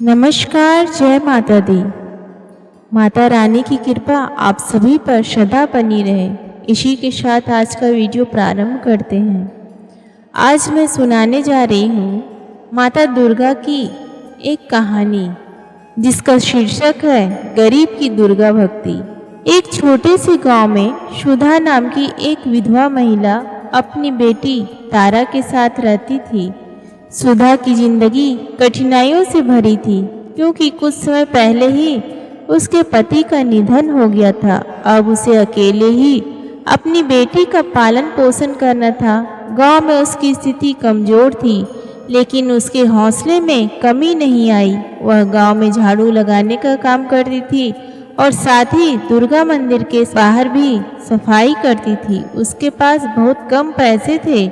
नमस्कार, जय माता दी। माता रानी की कृपा आप सभी पर सदा बनी रहे। इसी के साथ आज का वीडियो प्रारंभ करते हैं। आज मैं सुनाने जा रही हूँ माता दुर्गा की एक कहानी जिसका शीर्षक है गरीब की दुर्गा भक्ति। एक छोटे से गांव में सुधा नाम की एक विधवा महिला अपनी बेटी तारा के साथ रहती थी। सुधा की जिंदगी कठिनाइयों से भरी थी क्योंकि कुछ समय पहले ही उसके पति का निधन हो गया था। अब उसे अकेले ही अपनी बेटी का पालन पोषण करना था। गांव में उसकी स्थिति कमजोर थी लेकिन उसके हौसले में कमी नहीं आई। वह गांव में झाड़ू लगाने का काम करती थी और साथ ही दुर्गा मंदिर के बाहर भी सफाई करती थी। उसके पास बहुत कम पैसे थे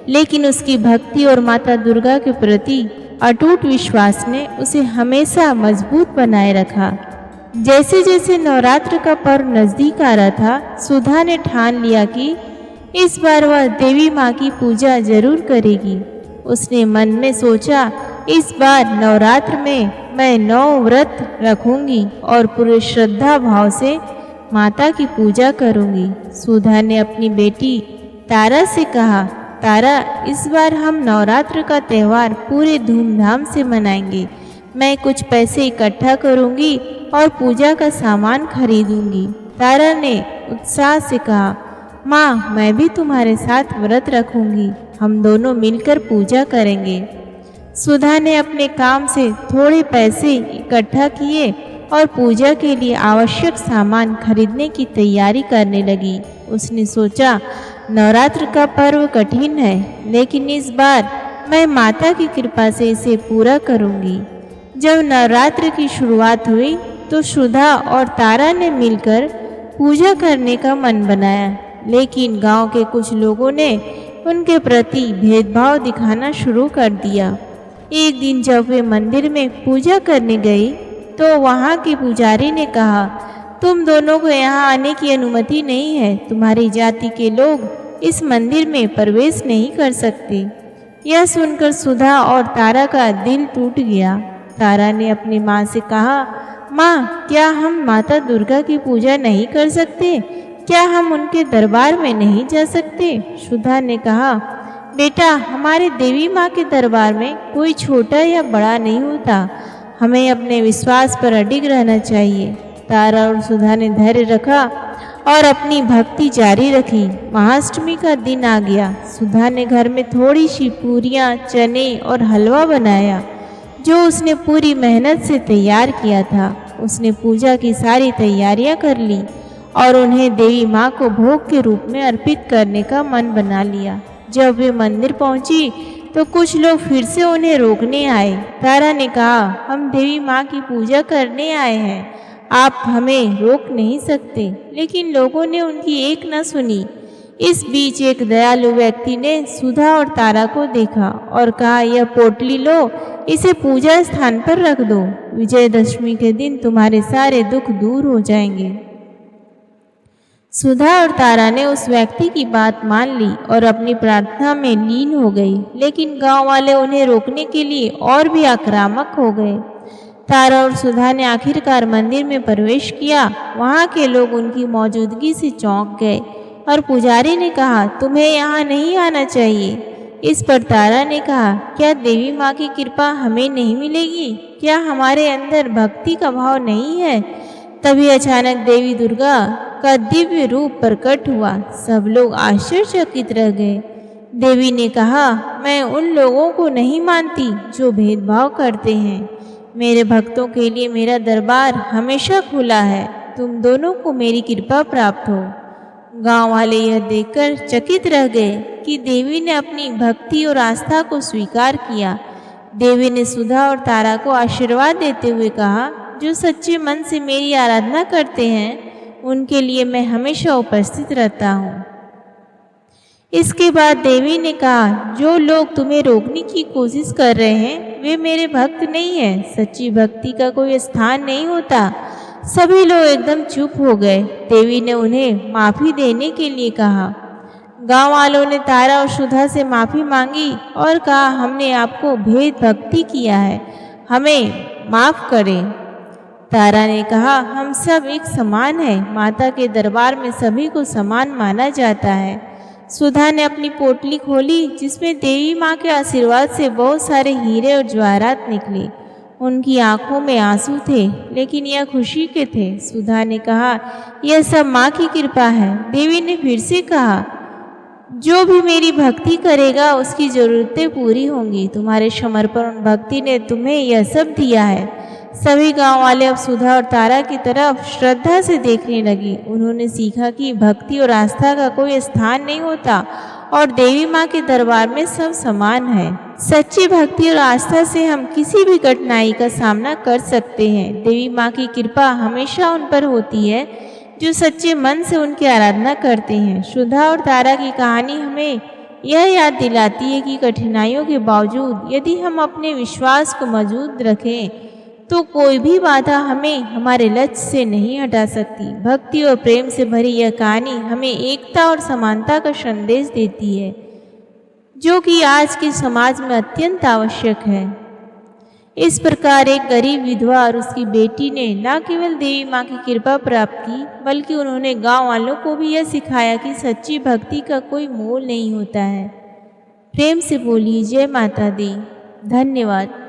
लेकिन उसकी भक्ति और माता दुर्गा के प्रति अटूट विश्वास ने उसे हमेशा मजबूत बनाए रखा। जैसे जैसे नवरात्र का पर्व नजदीक आ रहा था, सुधा ने ठान लिया कि इस बार वह देवी माँ की पूजा जरूर करेगी। उसने मन में सोचा, इस बार नवरात्र में मैं 9 व्रत रखूंगी और पूरे श्रद्धा भाव से माता की पूजा करूंगी। सुधा ने अपनी बेटी तारा से कहा, तारा, इस बार हम नवरात्र का त्यौहार पूरे धूमधाम से मनाएंगे। मैं कुछ पैसे इकट्ठा करूंगी और पूजा का सामान खरीदूंगी। तारा ने उत्साह से कहा, माँ, मैं भी तुम्हारे साथ व्रत रखूंगी। हम दोनों मिलकर पूजा करेंगे। सुधा ने अपने काम से थोड़े पैसे इकट्ठा किए और पूजा के लिए आवश्यक सामान खरीदने की तैयारी करने लगी। उसने सोचा, नवरात्र का पर्व कठिन है लेकिन इस बार मैं माता की कृपा से इसे पूरा करूंगी। जब नवरात्र की शुरुआत हुई तो सुधा और तारा ने मिलकर पूजा करने का मन बनाया, लेकिन गांव के कुछ लोगों ने उनके प्रति भेदभाव दिखाना शुरू कर दिया। एक दिन जब वे मंदिर में पूजा करने गई तो वहां के पुजारी ने कहा, तुम दोनों को यहाँ आने की अनुमति नहीं है। तुम्हारी जाति के लोग इस मंदिर में प्रवेश नहीं कर सकते। यह सुनकर सुधा और तारा का दिल टूट गया। तारा ने अपनी माँ से कहा, माँ, क्या हम माता दुर्गा की पूजा नहीं कर सकते? क्या हम उनके दरबार में नहीं जा सकते? सुधा ने कहा, बेटा, हमारे देवी माँ के दरबार में कोई छोटा या बड़ा नहीं होता। हमें अपने विश्वास पर अडिग रहना चाहिए। तारा और सुधा ने धैर्य रखा और अपनी भक्ति जारी रखी। महाअष्टमी का दिन आ गया। सुधा ने घर में थोड़ी सी पूरियाँ, चने और हलवा बनाया जो उसने पूरी मेहनत से तैयार किया था। उसने पूजा की सारी तैयारियां कर ली और उन्हें देवी माँ को भोग के रूप में अर्पित करने का मन बना लिया। जब वे मंदिर पहुंची तो कुछ लोग फिर से उन्हें रोकने आए। तारा ने कहा, हम देवी माँ की पूजा करने आए हैं, आप हमें रोक नहीं सकते। लेकिन लोगों ने उनकी एक न सुनी। इस बीच एक दयालु व्यक्ति ने सुधा और तारा को देखा और कहा, यह पोटली लो, इसे पूजा स्थान पर रख दो। विजयदशमी के दिन तुम्हारे सारे दुख दूर हो जाएंगे। सुधा और तारा ने उस व्यक्ति की बात मान ली और अपनी प्रार्थना में लीन हो गई, लेकिन गांव वाले उन्हें रोकने के लिए और भी आक्रामक हो गए। तारा और सुधा ने आखिरकार मंदिर में प्रवेश किया। वहां के लोग उनकी मौजूदगी से चौंक गए और पुजारी ने कहा, तुम्हें यहाँ नहीं आना चाहिए। इस पर तारा ने कहा, क्या देवी माँ की कृपा हमें नहीं मिलेगी? क्या हमारे अंदर भक्ति का भाव नहीं है? तभी अचानक देवी दुर्गा का दिव्य रूप प्रकट हुआ। सब लोग आश्चर्यचकित रह गए। देवी ने कहा, मैं उन लोगों को नहीं मानती जो भेदभाव करते हैं। मेरे भक्तों के लिए मेरा दरबार हमेशा खुला है। तुम दोनों को मेरी कृपा प्राप्त हो। गांव वाले यह देखकर चकित रह गए कि देवी ने अपनी भक्ति और आस्था को स्वीकार किया। देवी ने सुधा और तारा को आशीर्वाद देते हुए कहा, जो सच्चे मन से मेरी आराधना करते हैं उनके लिए मैं हमेशा उपस्थित रहता हूँ। इसके बाद देवी ने कहा, जो लोग तुम्हें रोकने की कोशिश कर रहे हैं वे मेरे भक्त नहीं हैं। सच्ची भक्ति का कोई स्थान नहीं होता। सभी लोग एकदम चुप हो गए। देवी ने उन्हें माफी देने के लिए कहा। गांव वालों ने तारा और सुधा से माफी मांगी और कहा, हमने आपको भेद भक्ति किया है, हमें माफ़ करें। तारा ने कहा, हम सब एक समान हैं। माता के दरबार में सभी को समान माना जाता है। सुधा ने अपनी पोटली खोली जिसमें देवी माँ के आशीर्वाद से बहुत सारे हीरे और जवाहरात निकले। उनकी आंखों में आंसू थे, लेकिन यह खुशी के थे। सुधा ने कहा, यह सब माँ की कृपा है। देवी ने फिर से कहा, जो भी मेरी भक्ति करेगा उसकी ज़रूरतें पूरी होंगी। तुम्हारे समर्पण और भक्ति ने तुम्हें यह सब दिया है। सभी गांव वाले अब सुधा और तारा की तरफ श्रद्धा से देखने लगी। उन्होंने सीखा कि भक्ति और आस्था का कोई स्थान नहीं होता और देवी माँ के दरबार में सब समान है। सच्ची भक्ति और आस्था से हम किसी भी कठिनाई का सामना कर सकते हैं। देवी माँ की कृपा हमेशा उन पर होती है जो सच्चे मन से उनकी आराधना करते हैं। सुधा और तारा की कहानी हमें यह याद दिलाती है कि कठिनाइयों के बावजूद यदि हम अपने विश्वास को मजबूत रखें तो कोई भी बाधा हमें हमारे लक्ष्य से नहीं हटा सकती। भक्ति और प्रेम से भरी यह कहानी हमें एकता और समानता का संदेश देती है, जो कि आज के समाज में अत्यंत आवश्यक है। इस प्रकार एक गरीब विधवा और उसकी बेटी ने न केवल देवी माँ की कृपा प्राप्त की, बल्कि उन्होंने गांव वालों को भी यह सिखाया कि सच्ची भक्ति का कोई मोल नहीं होता है। प्रेम से बोलिए जय माता दी। धन्यवाद।